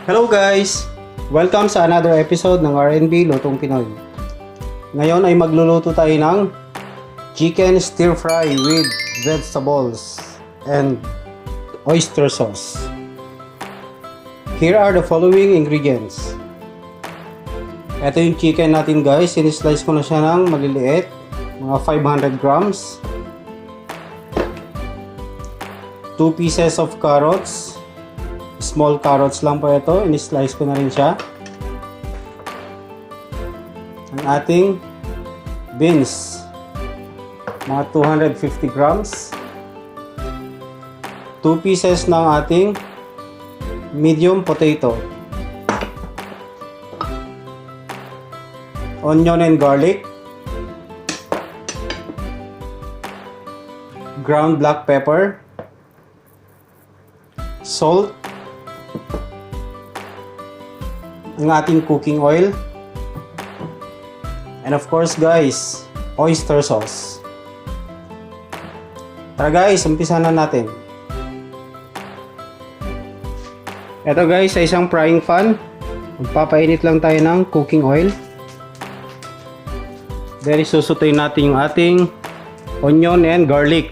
Hello guys! Welcome sa another episode ng R&B Lutong Pinoy. Ngayon ay magluluto tayo ng chicken stir fry with vegetables and oyster sauce. Here are the following ingredients. Ito yung chicken natin guys. Sinislice ko na siya ng maliliit. Mga 500 grams. 2 pieces of carrots. Small carrots lang po ito. In-slice ko na rin siya. Ang ating beans. Mga 250 grams. 2 pieces ng ating medium potato. Onion and garlic. Ground black pepper. Salt. Ang ating cooking oil, and of course guys, oyster sauce. Tara guys, umpisa na natin. Ito guys, sa isang frying pan, magpapainit lang tayo ng cooking oil. Then isusutoy natin yung ating onion and garlic.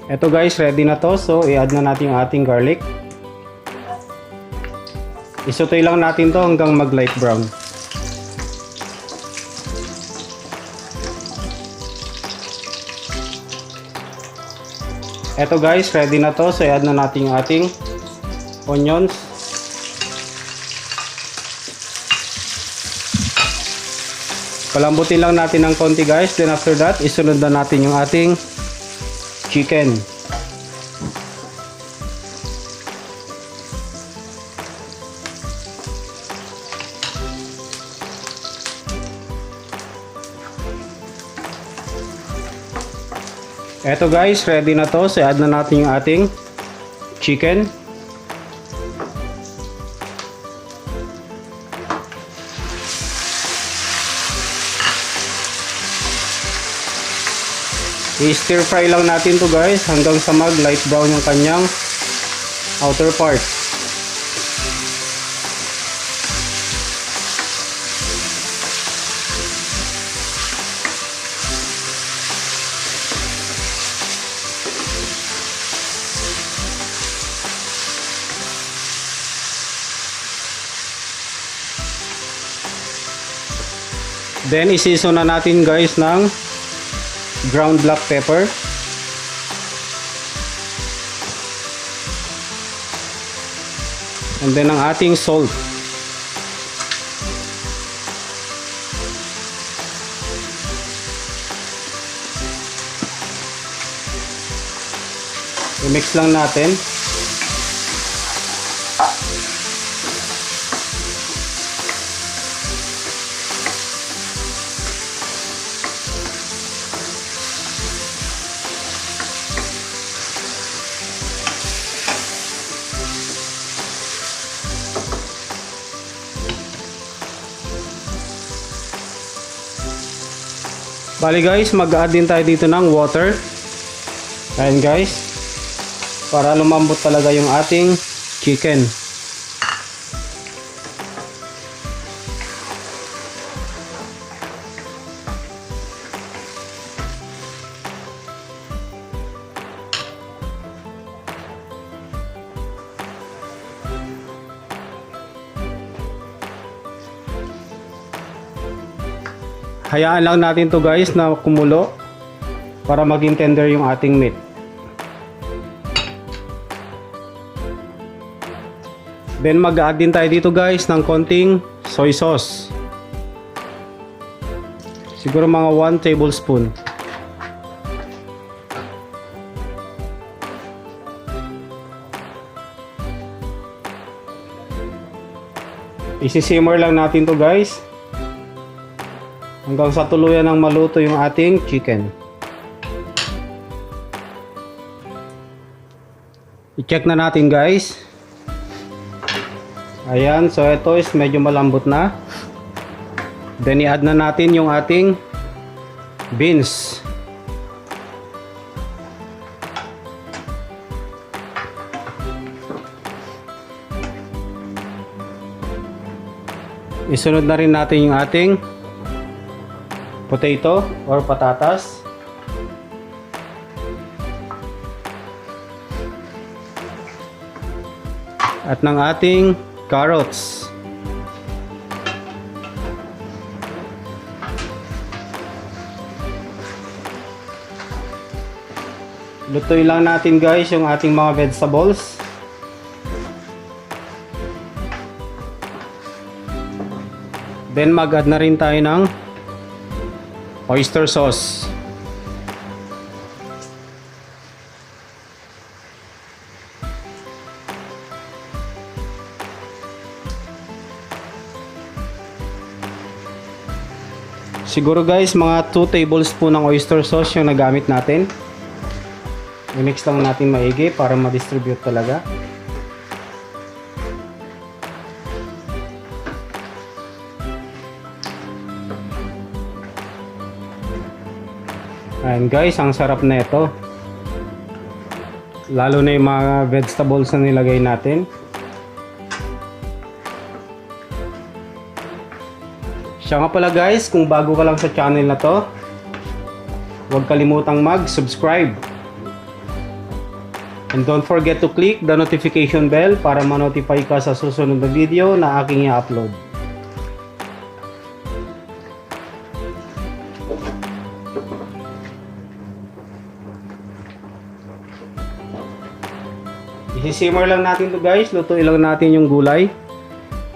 Ito guys, ready na to. So, i-add na natin yung ating garlic. Isutoy lang natin to hanggang mag light brown. Ito guys, ready na to. So, i-add na natin yung ating onions. Palambutin lang natin ng konti guys. Then after that, isunod na natin yung ating chicken. Eto guys, ready na to. So add na natin yung ating chicken. I-stir fry lang natin to guys hanggang sa mag light brown yung kanyang outer part. Then i-season na natin guys ng ground black pepper, and then ang ating salt. I-mix lang natin. Bali guys, mag-add din tayo dito ng water. Ayan guys, para lumambot talaga yung ating chicken. Hayaan lang natin to guys na kumulo para maging tender yung ating meat. Then mag-add din tayo dito guys ng konting soy sauce. Siguro mga 1 tablespoon. Isi-simmer lang natin to guys hanggang sa tuluyan ng maluto yung ating chicken. I-check na natin guys. Ayan, so ito is medyo malambot na. Then i-add na natin yung ating beans. Isunod na rin natin yung ating potato or patatas. At ng ating carrots. Lutuin lang natin guys yung ating mga vegetables. Then mag-add na rin tayo ng oyster sauce. Siguro guys mga 2 tablespoon ng oyster sauce yung nagamit natin. I-mix lang natin maigi para ma-distribute talaga. Ayan guys, ang sarap na ito. Lalo na yung mga vegetables na nilagay natin. Siya nga pala guys, kung bago ka lang sa channel na to, huwag kalimutang mag-subscribe. And don't forget to click the notification bell para ma-notify ka sa susunod na video na aking i-upload. I-simmer lang natin to guys, lutuin lang natin yung gulay.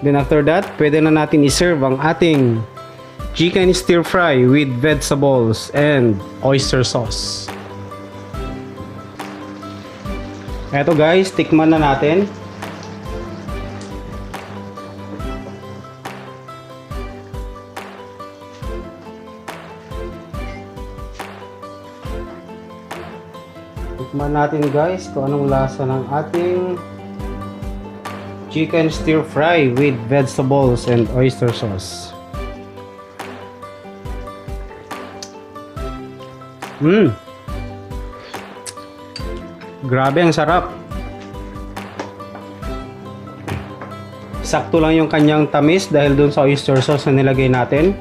Then after that, pwede na natin i-serve ang ating chicken stir fry with vegetables and oyster sauce. Eto guys, tikman na natin. Tikman natin guys kung anong lasa ng ating chicken stir fry with vegetables and oyster sauce. Grabe, ang sarap. Sakto lang yung kanyang tamis dahil dun sa oyster sauce na nilagay natin.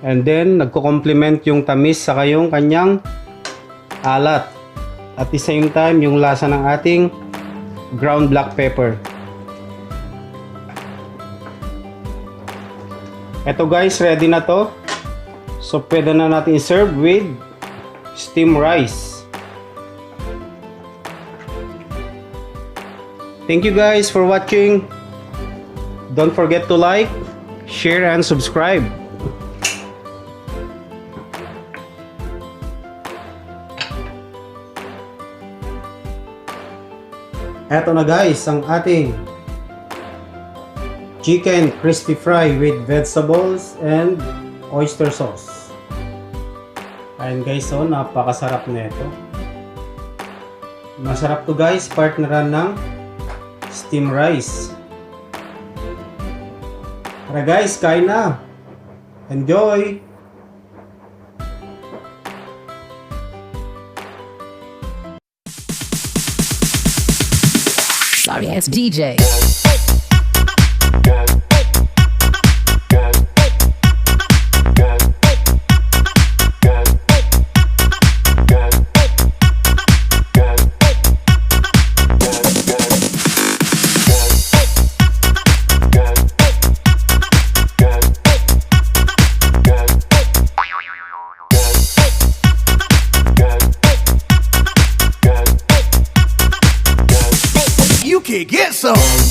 And then, nagko-complement yung tamis sa yung kanyang alat. At the same time, yung lasa ng ating ground black pepper. Eto guys, ready na to. So pwede na natin i-serve with steamed rice. Thank you guys for watching. Don't forget to like, share, and subscribe. Eto na guys, ang ating chicken crispy fry with vegetables and oyster sauce. Ayan guys, so napakasarap na ito. Masarap to guys, partneran ng steamed rice. Tara guys, kain na. Enjoy! Sorry, it's DJ. You can get some.